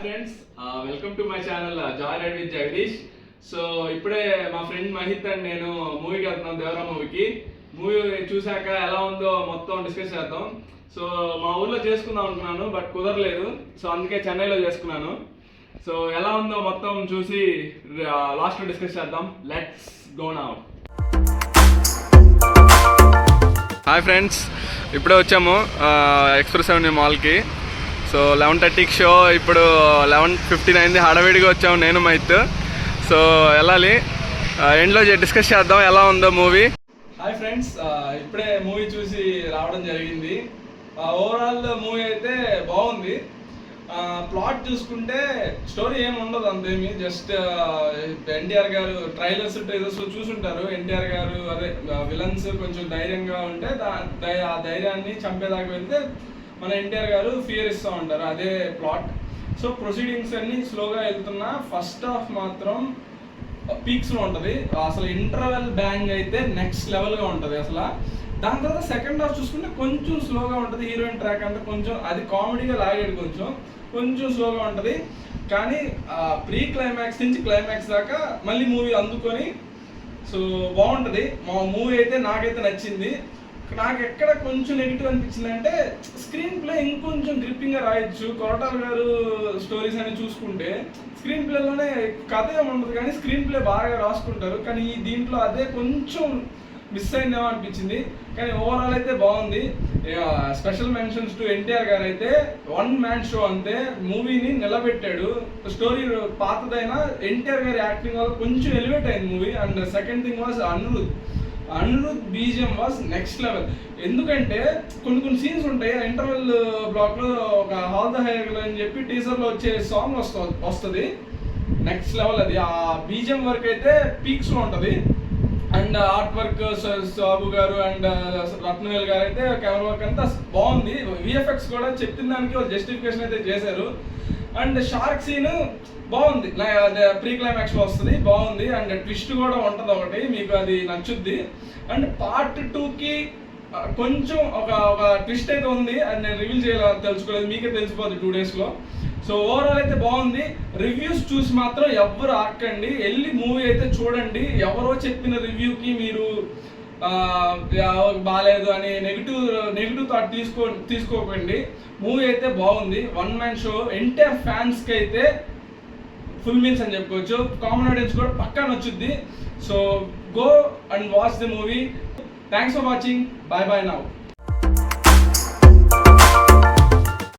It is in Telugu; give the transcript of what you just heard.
Friends, welcome to my channel joy ride with Jagdish. సో ఇప్పుడే మా ఫ్రెండ్ మహిత్ అండ్ నేను మూవీకి వెళ్తున్నాం, దేవరా మూవీకి. మూవీ చూశాక ఎలా ఉందో మొత్తం డిస్కస్ చేద్దాం. సో మా ఊర్లో చేసుకుందాం అనుకున్నాను, బట్ కుదరలేదు. సో అందుకే చెన్నైలో చేసుకున్నాను. సో ఎలా ఉందో మొత్తం చూసి లాస్ట్లో డిస్కస్ చేద్దాం. Let's go now. Hi friends, ఇప్పుడే వచ్చాము ఎక్స్ప్రెస్ అవెన్యూ మాల్కి. సో 11:30కి షో, ఇప్పుడు 11:15 అయింది. హడావిడిగా వచ్చాము నేను మైత్. సో వెళ్ళాలి, ఎండ్లో డిస్కస్ చేద్దాం ఎలా ఉందో మూవీ. హాయ్ ఫ్రెండ్స్, ఇప్పుడే మూవీ చూసి రావడం జరిగింది. ఓవరాల్ మూవీ అయితే బాగుంది. ప్లాట్ చూసుకుంటే స్టోరీ ఏమి ఉండదు అంతేమి, జస్ట్ ఎన్టీఆర్ గారు ట్రైలర్స్ చూసుంటారు. ఎన్టీఆర్ గారు అదే విలన్స్ కొంచెం ధైర్యంగా ఉంటే ఆ ధైర్యాన్ని చంపేదాకా వెళ్తే మన ఎన్టీఆర్ గారు ఫియర్ ఇస్తూ ఉంటారు, అదే ప్లాట్. సో ప్రొసీడింగ్స్ అన్ని స్లోగా వెళ్తున్నా ఫస్ట్ హాఫ్ మాత్రం పీక్స్లో ఉంటుంది. అసలు ఇంటర్వెల్ బ్యాంగ్ అయితే నెక్స్ట్ లెవెల్గా ఉంటుంది అసలు. దాని తర్వాత సెకండ్ హాఫ్ చూసుకుంటే కొంచెం స్లోగా ఉంటుంది. హీరోయిన్ ట్రాక్ అంతా కొంచెం అది కామెడీగా లాగాడు, కొంచెం స్లోగా ఉంటుంది. కానీ ప్రీ క్లైమాక్స్ నుంచి క్లైమాక్స్ దాకా మళ్ళీ మూవీ అందుకొని సో బాగుంటుంది. మా మూవీ అయితే నాకైతే నచ్చింది. నాకు ఎక్కడ కొంచెం నెగిటివ్ అనిపించింది అంటే స్క్రీన్ ప్లే ఇంకొంచెం గ్రిప్పింగ్గా రాయొచ్చు. కొరటాల గారు స్టోరీస్ అని చూసుకుంటే స్క్రీన్ ప్లేలోనే కథ ఏముండదు, కానీ స్క్రీన్ ప్లే బాగా రాసుకుంటారు. కానీ దీంట్లో అదే కొంచెం మిస్ అయిందేమో అనిపించింది. కానీ ఓవరాల్ అయితే బాగుంది. స్పెషల్ మెన్షన్స్ టు ఎన్టీఆర్ గారు అయితే వన్ మ్యాన్ షో అంతే, మూవీని నిలబెట్టాడు. స్టోరీ పాతదైనా ఎన్టీఆర్ గారి యాక్టింగ్ వల్ల కొంచెం ఎలివేట్ అయింది movie. And second thing was Anirudh BGM was next level. ఎందుకంటే కొన్ని సీన్స్ ఉంటాయి ఇంటర్వెల్ బ్లాక్ లో, ఒక హాల్ ద హైర్ అని చెప్పి టీజర్ లో వచ్చే సాంగ్ వస్తుంది నెక్స్ట్ లెవెల్. అది ఆ బీజిఎం వర్క్ అయితే పీక్స్ లో ఉంటది. అండ్ ఆర్ట్ వర్క్ సాబు గారు అండ్ రత్నవేల్ గారు అయితే కెమెరా వర్క్ అంతా బాగుంది. విఎఫ్ఎక్స్ కూడా చెప్పిన దానికి వాళ్ళు జస్టిఫికేషన్ అయితే చేశారు. అండ్ షార్క్ సీన్ బాగుంది, ప్రీ క్లైమాక్స్ లో వస్తుంది, బాగుంది. అండ్ ట్విస్ట్ కూడా ఉంటుంది ఒకటి, మీకు అది నచ్చుద్ది. అండ్ పార్ట్ 2కి కొంచెం ఒక ట్విస్ట్ అయితే ఉంది, అది నేను రివీల్ తెలుసుకోలేదు, మీకే తెలిసిపోతుంది 2 daysలో. సో ఓవరాల్ అయితే బాగుంది. రివ్యూస్ చూసి మాత్రం ఎవ్వరు ఆక్కండి, వెళ్ళి మూవీ అయితే చూడండి. ఎవరో చెప్పిన రివ్యూకి మీరు బాగాలేదు అని నెగిటివ్ థాట్ తీసుకోకండి. మూవీ అయితే బాగుంది, వన్ మ్యాన్ షో. ఎన్టీఆర్ ఫ్యాన్స్కి అయితే ఫుల్ మీల్స్ అని చెప్పుకోవచ్చు. కామన్ ఆడియన్స్ కూడా పక్కా నచ్చుద్ది. So go and watch the movie. Thanks for watching. Bye now.